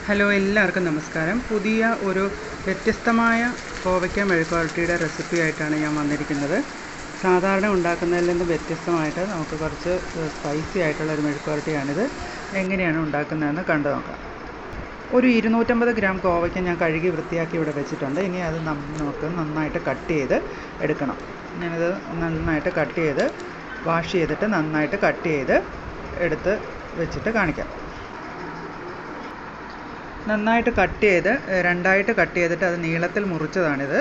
Hello, എല്ലാവർക്കും നമസ്കാരം. പുതിയ ഒരു വ്യത്യസ്തമായ കോവയ്ക്ക മെഴുക്കുവരട്ടിയുടെ റെസിപ്പി ആയിട്ടാണ് ഞാൻ വന്നിരിക്കുന്നത്. സാധാരണ ഉണ്ടാക്കുന്നതിൽ നിന്ന് വ്യത്യസ്തമായിട്ട് നമുക്ക് കുറച്ച് സ്പൈസി ആയിട്ടുള്ളൊരു മെഴുക്കുവരട്ടിയാണിത്. എങ്ങനെയാണ് ഉണ്ടാക്കുന്നതെന്ന് കണ്ടു നോക്കാം. ഒരു 250 ഗ്രാം കോവയ്ക്ക ഞാൻ കഴുകി വൃത്തിയാക്കി ഇവിടെ വെച്ചിട്ടുണ്ട്. ഇനി അത് നമുക്ക് നന്നായിട്ട് കട്ട് ചെയ്ത് എടുക്കണം. ഞാനത് നന്നായിട്ട് കട്ട് ചെയ്ത് വാഷ് ചെയ്തിട്ട് നന്നായിട്ട് കട്ട് ചെയ്ത് എടുത്ത് വെച്ചിട്ട് കാണിക്കാം. നന്നായിട്ട് കട്ട് ചെയ്ത് രണ്ടായിട്ട് കട്ട് ചെയ്തിട്ട് അത് നീളത്തിൽ മുറിച്ചതാണിത്.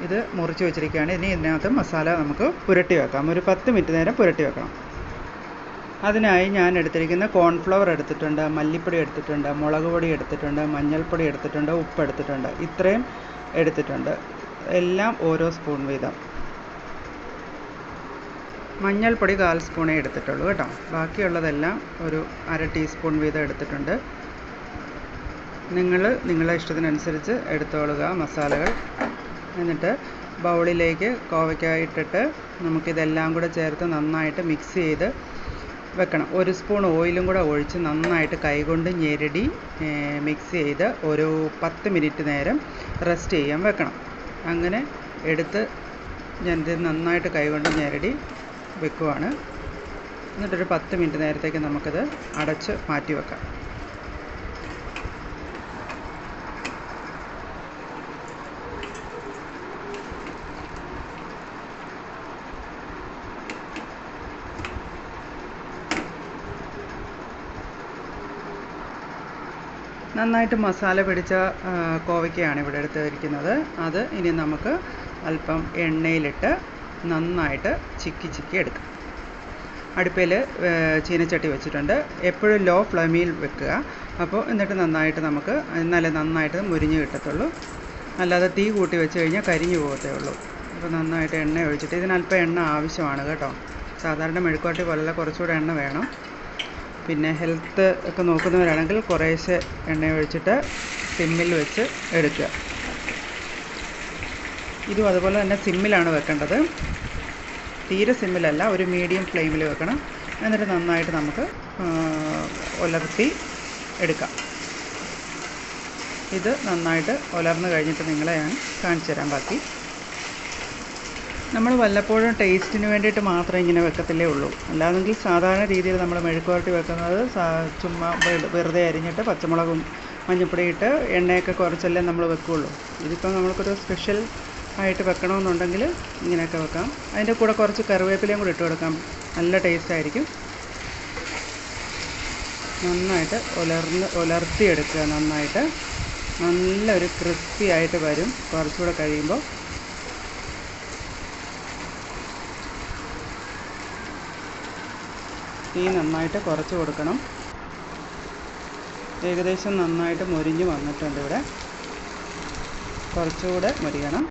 ഇത് മുറിച്ച് വെച്ചിരിക്കുകയാണ്. ഇനി ഇതിനകത്ത് മസാല നമുക്ക് പുരട്ടി വെക്കാം. ഒരു 10 മിനിറ്റ് നേരം പുരട്ടി വെക്കണം. അതിനായി ഞാൻ എടുത്തിരിക്കുന്ന കോൺഫ്ലവർ എടുത്തിട്ടുണ്ട്, മല്ലിപ്പൊടി എടുത്തിട്ടുണ്ട്, മുളക് പൊടി എടുത്തിട്ടുണ്ട്, മഞ്ഞൾപ്പൊടി എടുത്തിട്ടുണ്ട്, ഉപ്പ് എടുത്തിട്ടുണ്ട്. ഇത്രയും എടുത്തിട്ടുണ്ട്. എല്ലാം ഓരോ സ്പൂൺ വീതം. മഞ്ഞൾപ്പൊടി 1/4 സ്പൂണേ എടുത്തിട്ടുള്ളൂ കേട്ടോ. ബാക്കിയുള്ളതെല്ലാം ഒരു 1/2 ടീസ്പൂൺ വീതം എടുത്തിട്ടുണ്ട്. നിങ്ങളുടെ ഇഷ്ടത്തിനനുസരിച്ച് എടുത്തോളുക മസാലകൾ. എന്നിട്ട് ബൗളിലേക്ക് കോവയ്ക്ക ഇട്ടിട്ട് നമുക്കിതെല്ലാം കൂടെ ചേർത്ത് നന്നായിട്ട് മിക്സ് ചെയ്ത് വെക്കണം. 1 സ്പൂൺ ഓയിലും കൂടെ ഒഴിച്ച് നന്നായിട്ട് കൈകൊണ്ട് ഞെരടി മിക്സ് ചെയ്ത് ഒരു 10 മിനിറ്റ് നേരം റെസ്റ്റ് ചെയ്യാൻ വെക്കണം. അങ്ങനെ എടുത്ത് ഞാനിത് നന്നായിട്ട് കൈകൊണ്ട് ഞെരടി വെക്കുവാണ്. എന്നിട്ടൊരു 10 മിനിറ്റ് നേരത്തേക്ക് നമുക്കിത് അടച്ച് മാറ്റി വെക്കാം. നന്നായിട്ട് മസാല പിടിച്ച കോവയ്ക്കയാണ് ഇവിടെ എടുത്തിരിക്കുന്നത്. അത് ഇനി നമുക്ക് അല്പം എണ്ണയിലിട്ട് നന്നായിട്ട് ചിക്കി എടുക്കാം. അടുപ്പിൽ ചീനച്ചട്ടി വെച്ചിട്ടുണ്ട്. എപ്പോഴും ലോ ഫ്ലെയിമിൽ വെക്കുക. അപ്പോൾ എന്നിട്ട് നന്നായിട്ട് നമുക്ക് എന്നാലേ നന്നായിട്ട് മുരിഞ്ഞ് കിട്ടത്തുള്ളൂ. അല്ലാതെ തീ കൂട്ടി വെച്ച് കഴിഞ്ഞാൽ കരിഞ്ഞു പോകത്തേ ഉള്ളൂ. അപ്പോൾ നന്നായിട്ട് എണ്ണ ഒഴിച്ചിട്ട്, ഇതിനല്പം എണ്ണ ആവശ്യമാണ് കേട്ടോ. സാധാരണ മെഴുക്കുവരട്ടി പോലെ കുറച്ചുകൂടെ എണ്ണ വേണം. പിന്നെ ഹെൽത്ത് ഒക്കെ നോക്കുന്നവരാണെങ്കിൽ കുറേശ്ശെ എണ്ണ ഒഴിച്ചിട്ട് സിമ്മിൽ വെച്ച് എടുക്കുക. ഇതും അതുപോലെ തന്നെ സിമ്മിലാണ് വെക്കേണ്ടത്. തീരെ സിമ്മിലല്ല, ഒരു മീഡിയം ഫ്ലെയിമിൽ വെക്കണം. എന്നിട്ട് നന്നായിട്ട് നമുക്ക് ഉലർത്തി എടുക്കാം. ഇത് നന്നായിട്ട് ഉലർന്ന് കഴിഞ്ഞിട്ട് നിങ്ങളെ ഞാൻ കാണിച്ചു തരാം ബാക്കി. നമ്മൾ വല്ലപ്പോഴും ടേസ്റ്റിന് വേണ്ടിയിട്ട് മാത്രം ഇങ്ങനെ വെക്കത്തില്ലേ ഉള്ളൂ. അല്ലാതെങ്കിൽ സാധാരണ രീതിയിൽ നമ്മൾ മെഴുക്കുവരട്ടി വെക്കുന്നത് ചുമ്മാ വെറുതെ അരിഞ്ഞിട്ട് പച്ചമുളകും മഞ്ഞൾപ്പൊടി ഇട്ട് എണ്ണയൊക്കെ കുറച്ചല്ലേ നമ്മൾ വെക്കുകയുള്ളൂ. ഇതിപ്പോൾ നമ്മൾക്കൊരു സ്പെഷ്യൽ ആയിട്ട് വെക്കണമെന്നുണ്ടെങ്കിൽ ഇങ്ങനെയൊക്കെ വെക്കാം. അതിൻ്റെ കൂടെ കുറച്ച് കറിവേപ്പിലയും കൂടി ഇട്ട് കൊടുക്കാം. നല്ല ടേസ്റ്റായിരിക്കും. നന്നായിട്ട് ഉലർത്തിയെടുക്കുക. നന്നായിട്ട് നല്ലൊരു ക്രിസ്പി ആയിട്ട് വരും കുറച്ചുകൂടെ കഴിയുമ്പോൾ. തീ നന്നായിട്ട് കുറച്ച് കൊടുക്കണം. ഏകദേശം നന്നായിട്ട് മൊരിഞ്ഞ് വന്നിട്ടുണ്ട്. ഇവിടെ കുറച്ചുകൂടെ മൊരിയണം.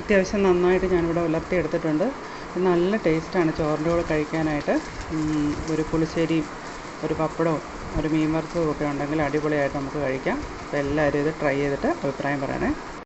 അത്യാവശ്യം നന്നായിട്ട് ഞാനിവിടെ ഉലർത്തിയെടുത്തിട്ടുണ്ട്. നല്ല ടേസ്റ്റാണ് ചോറിൻ്റെ കൂടെ കഴിക്കാനായിട്ട്. ഒരു പുളിശ്ശേരിയും ഒരു പപ്പടവും ഒരു മീൻ വറുത്തതും ഒക്കെ ഉണ്ടെങ്കിൽ അടിപൊളിയായിട്ട് നമുക്ക് കഴിക്കാം. അപ്പോൾ എല്ലാവരും ഇത് ട്രൈ ചെയ്തിട്ട് അഭിപ്രായം പറയണേ.